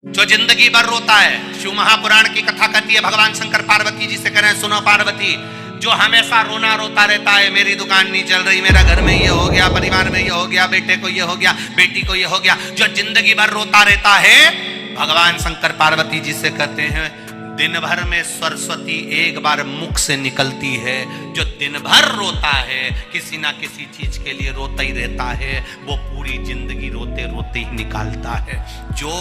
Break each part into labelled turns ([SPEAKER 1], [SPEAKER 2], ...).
[SPEAKER 1] जो जिंदगी भर रोता है। शिव महापुराण की कथा कहती है, भगवान शंकर पार्वती जी से कह रहे हैं, सुनो पार्वती, जो हमेशा रोना रोता रहता है, मेरी दुकान नहीं चल रही, मेरा घर में ये हो गया, परिवार में ये हो गया, बेटे को ये हो गया, बेटी को ये हो गया, जो जिंदगी भर रोता रहता है, भगवान शंकर पार्वती जी से कहते हैं, दिन भर में सरस्वती एक बार मुख से निकलती है। जो दिन भर रोता है, किसी ना किसी चीज के लिए रोता ही रहता है, वो पूरी जिंदगी रोते रोते ही निकालता है। जो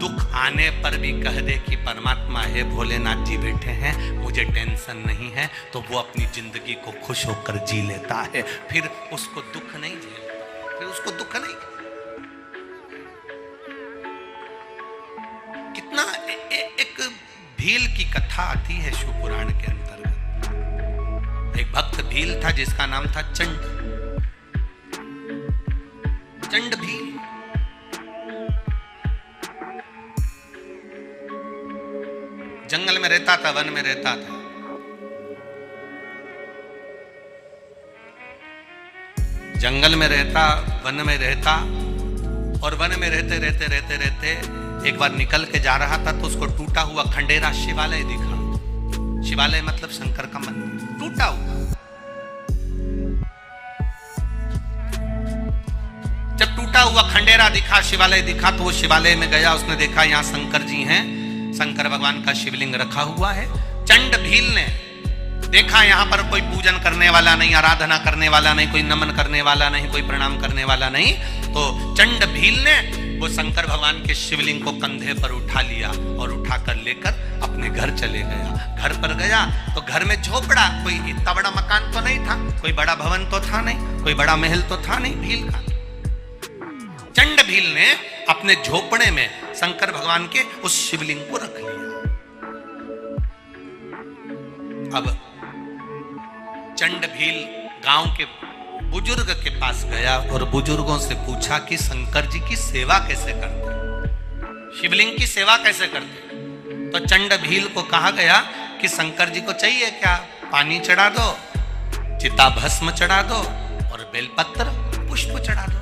[SPEAKER 1] दुख आने पर भी कह दे कि परमात्मा है, भोलेनाथ जी बैठे हैं, मुझे टेंशन नहीं है, तो वो अपनी जिंदगी को खुश होकर जी लेता है। फिर उसको दुख नहीं झेलता, फिर उसको दुख नहीं। कितना एक भील की कथा आती है शिव पुराण के अंतर्गत। एक भक्त भील था जिसका नाम था चंड। चंड भील जंगल में रहता था, वन में रहता था। जंगल में रहता, वन में रहता, और वन में रहते रहते रहते रहते एक बार निकल के जा रहा था तो उसको टूटा हुआ खंडेरा शिवालय दिखा। शिवालय मतलब शंकर का मंदिर टूटा हुआ। जब टूटा हुआ खंडेरा दिखा, शिवालय दिखा, तो वो शिवालय में गया। उसने देखा यहाँ शंकर जी हैं, शंकर भगवान का शिवलिंग रखा हुआ है। चंड भील ने देखा यहाँ पर कोई पूजन करने वाला नहीं, आराधना करने वाला नहीं, कोई नमन करने वाला नहीं, कोई प्रणाम करने वाला नहीं, तो चंड भील ने वो शंकर भगवान के शिवलिंग को कंधे पर उठा लिया और उठाकर लेकर अपने घर चले गया। घर पर गया तो घर में झोपड़ा, कोई इतना बड़ा मकान तो नहीं था, कोई बड़ा भवन तो था नहीं, कोई बड़ा महल तो था नहीं भील का। चंड भील ने अपने झोपड़े में शंकर भगवान के उस शिवलिंग को रख लिया। अब चंड भील गांव के बुजुर्ग के पास गया और बुजुर्गों से पूछा कि शंकर जी की सेवा कैसे करते, शिवलिंग की सेवा कैसे करते। तो चंड भील को कहा गया कि शंकर जी को चाहिए क्या, पानी चढ़ा दो, चिता भस्म चढ़ा दो और बेलपत्र पुष्प चढ़ा दो।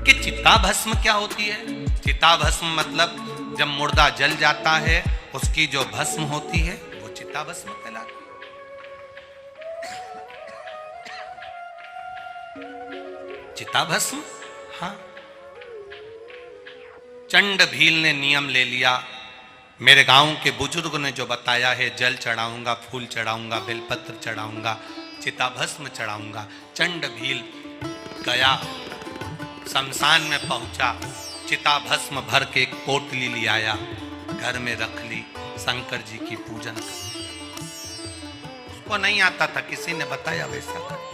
[SPEAKER 1] कि चिता भस्म क्या होती है? चिता भस्म मतलब जब मुर्दा जल जाता है उसकी जो भस्म होती है वो चिता भस्म कहलाती है। चिता भस्म, हाँ। चंड भील ने नियम ले लिया, मेरे गांव के बुजुर्ग ने जो बताया है, जल चढ़ाऊंगा, फूल चढ़ाऊंगा, बेलपत्र चढ़ाऊंगा, चिता भस्म चढ़ाऊंगा। चंड भील गया, शमशान में पहुंचा, चिता भस्म भर के एक पोटली ले आया, घर में रख ली, शंकर जी की पूजन कर। उसको नहीं आता था, किसी ने बताया वैसा कर।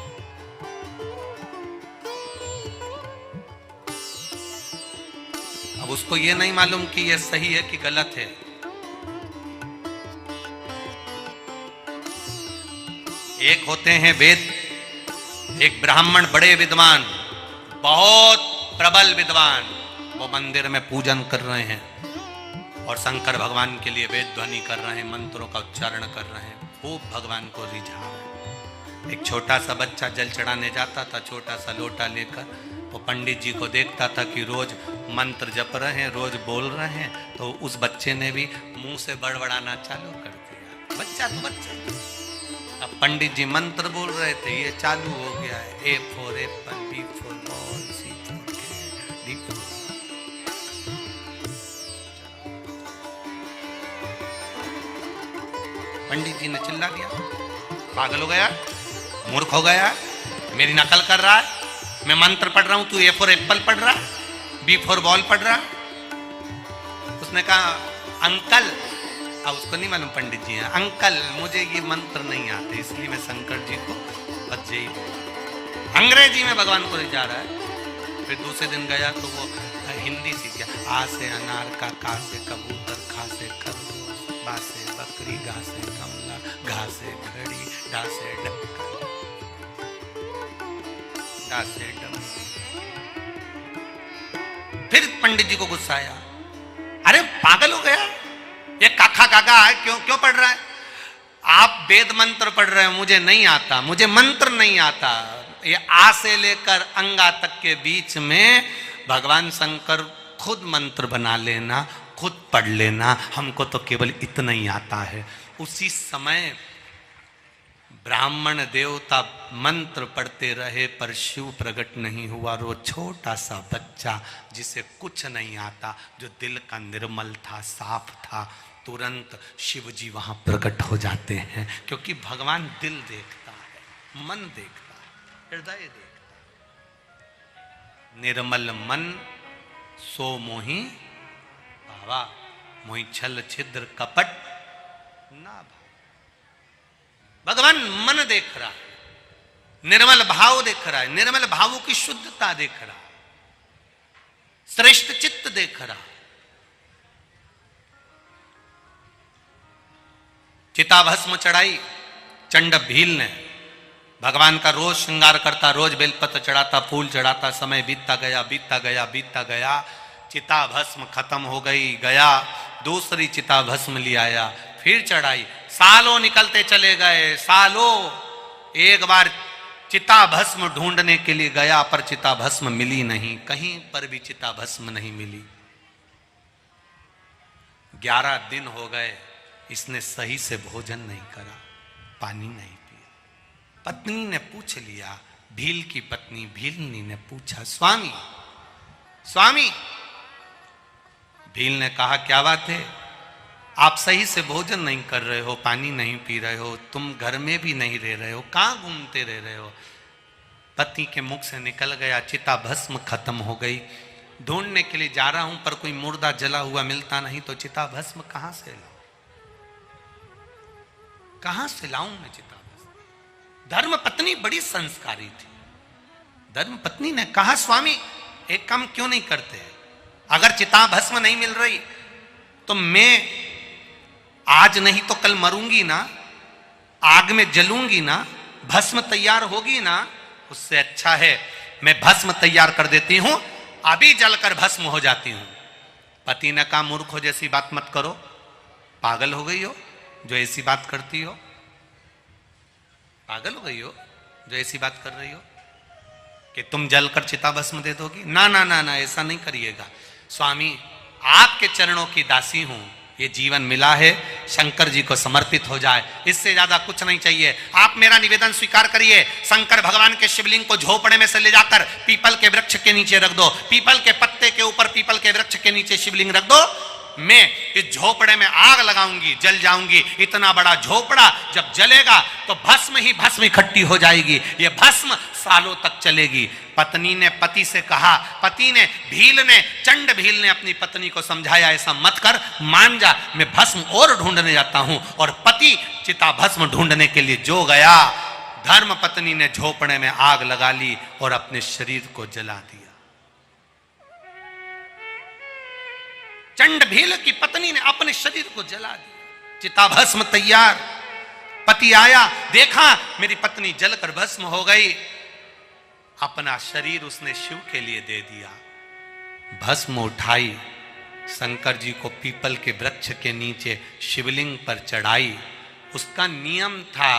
[SPEAKER 1] अब उसको ये नहीं मालूम कि ये सही है कि गलत है। एक होते हैं वेद, एक ब्राह्मण बड़े विद्वान, बहुत प्रबल विद्वान, वो मंदिर में पूजन कर रहे हैं और शंकर भगवान के लिए वेद ध्वनि कर रहे हैं, मंत्रों का उच्चारण कर रहे हैं, खूब भगवान को रिझा रहे हैं। एक छोटा सा बच्चा जल चढ़ाने जाता था, छोटा सा लोटा लेकर, वो पंडित जी को देखता था कि रोज मंत्र जप रहे हैं, रोज बोल रहे हैं, तो उस बच्चे ने भी मुंह से बड़बड़ाना चालू कर दिया। बच्चा तो बच्चा। अब पंडित जी मंत्र बोल रहे थे, ये चालू हो गया है, A for apple, B for ball, C for cat, D for। पंडित जी ने चिल्ला दिया, पागल हो गया, मूर्ख हो गया, मेरी नकल कर रहा है, मैं मंत्र पढ़ रहा हूं, तू A for एप्पल पढ़ रहा, B for बॉल पढ़ रहा। उसने कहा अंकल, अब उसको नहीं मालूम पंडित जी हैं, अंकल मुझे ये मंत्र नहीं आते, इसलिए मैं शंकर जी को बच्चे ही बोला। अंग्रेजी में भगवान को रिझा रहा है। फिर दूसरे दिन गया तो वो हिंदी सीख गया, आ से अनार का, का से कबूतर, खा से खरगोश, बा से बकरी, गा से कमला, घा से घड़ी, डा से डक्का, डा से डम। फिर पंडित जी को गुस्सा आया, अरे पागल हो गया, ये काका काका है, क्यों पढ़ रहा है? आप वेद मंत्र पढ़ रहे हो, मुझे नहीं आता, मुझे मंत्र नहीं आता। ये आ से लेकर अंगा तक के बीच में भगवान शंकर खुद मंत्र बना लेना, खुद पढ़ लेना, हमको तो केवल इतना ही आता है। उसी समय ब्राह्मण देवता मंत्र पढ़ते रहे पर शिव प्रकट नहीं हुआ। और वो छोटा सा बच्चा जिसे कुछ नहीं आता, जो दिल का निर्मल था, साफ था, तुरंत शिव जी वहां प्रकट हो जाते हैं। क्योंकि भगवान दिल देखता है, मन देखता है, हृदय देखता है। निर्मल मन सो मोहि भावा, मोहि छल छिद्र कपट ना भावा। भगवान मन देख रहा है, निर्मल भाव देख रहा है, निर्मल भावों की शुद्धता देख रहा है, श्रेष्ठ चित्त देख रहा है। चिताभस्म चढ़ाई चंड भील ने, भगवान का रोज श्रृंगार करता, रोज बेलपत्र चढ़ाता, फूल चढ़ाता, समय बीतता गया बीतता गया बीतता गया। चिताभस्म खत्म हो गई, गया दूसरी चिताभस्म ले आया, फिर चढ़ाई। सालों निकलते चले गए, सालों। एक बार चिताभस्म ढूंढने के लिए गया पर चिताभस्म मिली नहीं, कहीं पर भी चिताभस्म नहीं मिली। 11 दिन हो गए, इसने सही से भोजन नहीं करा, पानी नहीं पिया। पत्नी ने पूछ लिया, भील की पत्नी भीलनी ने पूछा, स्वामी स्वामी। भील ने कहा, क्या बात है? आप सही से भोजन नहीं कर रहे हो, पानी नहीं पी रहे हो, तुम घर में भी नहीं रह रहे हो, कहां घूमते रह रहे हो? पति के मुख से निकल गया, चिता भस्म खत्म हो गई, ढूंढने के लिए जा रहा हूं पर कोई मुर्दा जला हुआ मिलता नहीं, तो चिता भस्म कहां से लाऊं, कहां से लाऊं मैं चिता भस्म? धर्म पत्नी बड़ी संस्कारी थी। धर्म पत्नी ने कहा, स्वामी एक काम क्यों नहीं करते? अगर चिता भस्म नहीं मिल रही तो मैं आज नहीं तो कल मरूंगी ना, आग में जलूंगी ना, भस्म तैयार होगी ना, उससे अच्छा है मैं भस्म तैयार कर देती हूं, अभी जलकर भस्म हो जाती हूं। पति ने कहा, मूर्ख हो जैसी बात मत करो, पागल हो गई हो जो ऐसी बात करती हो, पागल हो गई हो जो ऐसी बात कर रही हो कि तुम जलकर चिता भस्म दे दोगी? ना ना ना ना, ऐसा नहीं करिएगा स्वामी, आपके चरणों की दासी हूं, ये जीवन मिला है शंकर जी को समर्पित हो जाए, इससे ज्यादा कुछ नहीं चाहिए। आप मेरा निवेदन स्वीकार करिए, शंकर भगवान के शिवलिंग को झोपड़े में से ले जाकर पीपल के वृक्ष के नीचे रख दो, पीपल के पत्ते के ऊपर पीपल के वृक्ष के नीचे शिवलिंग रख दो, मैं इस झोपड़े में आग लगाऊंगी, जल जाऊंगी। इतना बड़ा झोपड़ा जब जलेगा तो भस्म ही भस्म इकट्ठी हो जाएगी, ये भस्म सालों तक चलेगी। पत्नी ने पति से कहा, पति ने भील ने चंड भील ने अपनी पत्नी को समझाया, ऐसा मत कर, मान जा, मैं भस्म और ढूंढने जाता हूं। और पति चिता भस्म ढूंढने के लिए जो गया, धर्म पत्नी ने झोपड़े में आग लगा ली और अपने शरीर को जला दिया। चंड भील की पत्नी ने अपने शरीर को जला दिया, चिता भस्म तैयार। पति आया, देखा मेरी पत्नी जलकर भस्म हो गई, अपना शरीर उसने शिव के लिए दे दिया। भस्म उठाई, शंकर जी को पीपल के वृक्ष के नीचे शिवलिंग पर चढ़ाई। उसका नियम था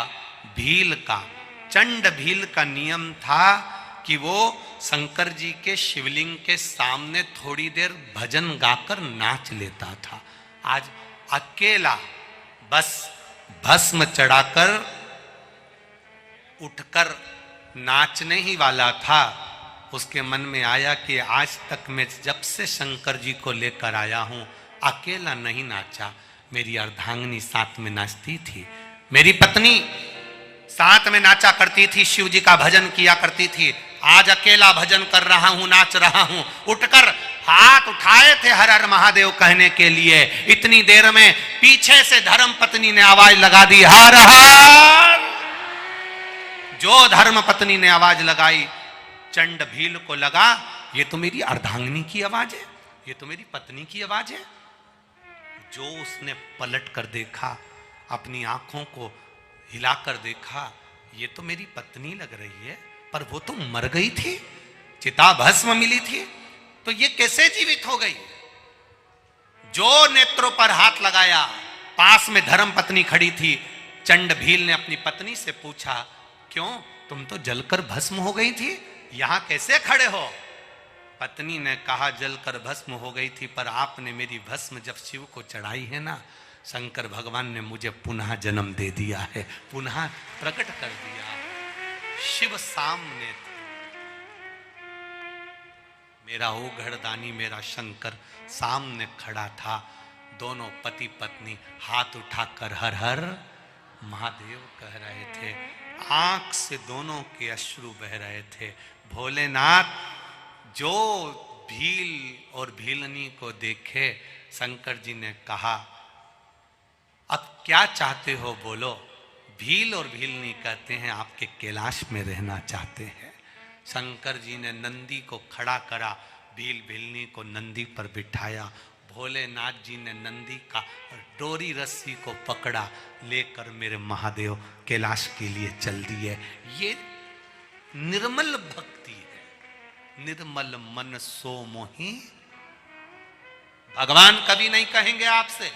[SPEAKER 1] भील का, चंड भील का नियम था कि वो शंकर जी के शिवलिंग के सामने थोड़ी देर भजन गाकर नाच लेता था। आज अकेला बस भस्म चढ़ाकर उठकर नाचने ही वाला था। उसके मन में आया कि आज तक मैं जब से शंकर जी को लेकर आया हूं अकेला नहीं नाचा, मेरी अर्धांगिनी साथ में नाचती थी, मेरी पत्नी साथ में नाचा करती थी, शिव जी का भजन किया करती थी। आज अकेला भजन कर रहा हूं, नाच रहा हूं। उठकर हाथ उठाए थे हर हर महादेव कहने के लिए, इतनी देर में पीछे से धर्म पत्नी ने आवाज लगा दी, हर हर। जो धर्म पत्नी ने आवाज लगाई, चंड भील को लगा ये तो मेरी अर्धांगिनी की आवाज है, ये तो मेरी पत्नी की आवाज है। जो उसने पलट कर देखा, अपनी आंखों को हिलाकर देखा, ये तो मेरी पत्नी लग रही है, पर वो तो मर गई थी, चिता भस्म मिली थी, तो ये कैसे जीवित हो गई? जो नेत्रों पर हाथ लगाया, पास में धर्म पत्नी खड़ी थी। चंड भील ने अपनी पत्नी से पूछा, क्यों तुम तो जलकर भस्म हो गई थी, यहां कैसे खड़े हो? पत्नी ने कहा जलकर भस्म हो गई थी, पर आपने मेरी भस्म जब शिव को चढ़ाई है ना, शंकर भगवान ने मुझे पुनः जन्म दे दिया है, पुनः प्रकट कर दिया। शिव सामने थे, मेरा ओघड़दानी मेरा शंकर सामने खड़ा था। दोनों पति पत्नी हाथ उठाकर हर हर महादेव कह रहे थे। आंख से दोनों के अश्रु बह रहे थे। भोलेनाथ जो भील और भीलनी को देखे, शंकर जी ने कहा अब क्या चाहते हो बोलो। भील और भीलनी कहते हैं आपके कैलाश में रहना चाहते हैं। शंकर जी ने नंदी को खड़ा करा, भील भीलनी को नंदी पर बिठाया। भोलेनाथ जी ने नंदी का डोरी रस्सी को पकड़ा, लेकर मेरे महादेव कैलाश के लिए चल दिए। ये निर्मल भक्ति है। निर्मल मन सो मोहि। भगवान कभी नहीं कहेंगे आपसे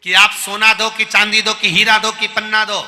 [SPEAKER 1] कि आप सोना दो कि चांदी दो कि हीरा दो कि पन्ना दो।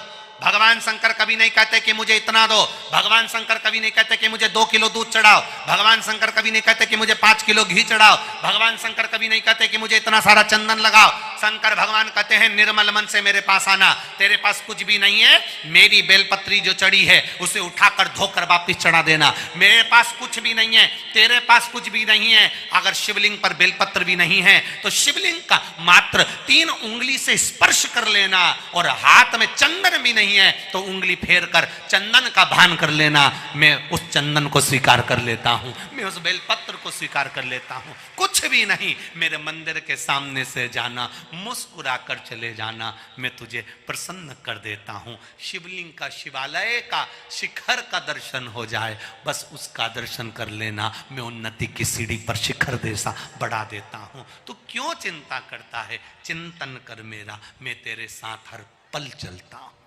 [SPEAKER 1] भगवान शंकर कभी नहीं कहते कि मुझे इतना दो। भगवान शंकर कभी नहीं कहते कि मुझे 2 किलो दूध चढ़ाओ। भगवान शंकर कभी नहीं कहते कि मुझे 5 किलो घी चढ़ाओ। भगवान शंकर कभी नहीं कहते कि मुझे इतना सारा चंदन लगाओ। शंकर भगवान कहते हैं निर्मल मन से मेरे पास आना। तेरे पास कुछ भी नहीं है, मेरी बेलपत्री जो चढ़ी है उसे उठाकर धोकर वापिस चढ़ा देना। मेरे पास कुछ भी नहीं है, तेरे पास कुछ भी नहीं है। अगर शिवलिंग पर बेलपत्र भी नहीं है तो शिवलिंग का मात्र 3 उंगली से स्पर्श कर लेना, और हाथ में चंदन भी नहीं है तो उंगली फेर कर चंदन का भान कर लेना। मैं उस चंदन को स्वीकार कर लेता हूं, मैं उस बेलपत्र को स्वीकार कर लेता हूं। कुछ भी नहीं, मेरे मंदिर के सामने से जाना, मुस्कुरा कर चले जाना, मैं तुझे प्रसन्न कर देता हूं। शिवलिंग का, शिवालय का शिखर का दर्शन हो जाए, बस उसका दर्शन कर लेना। मैं उन्नति की सीढ़ी पर शिखर जैसा बढ़ा देता हूं। तू क्यों चिंता करता है? चिंतन कर मेरा, मैं तेरे साथ हर पल चलता हूं।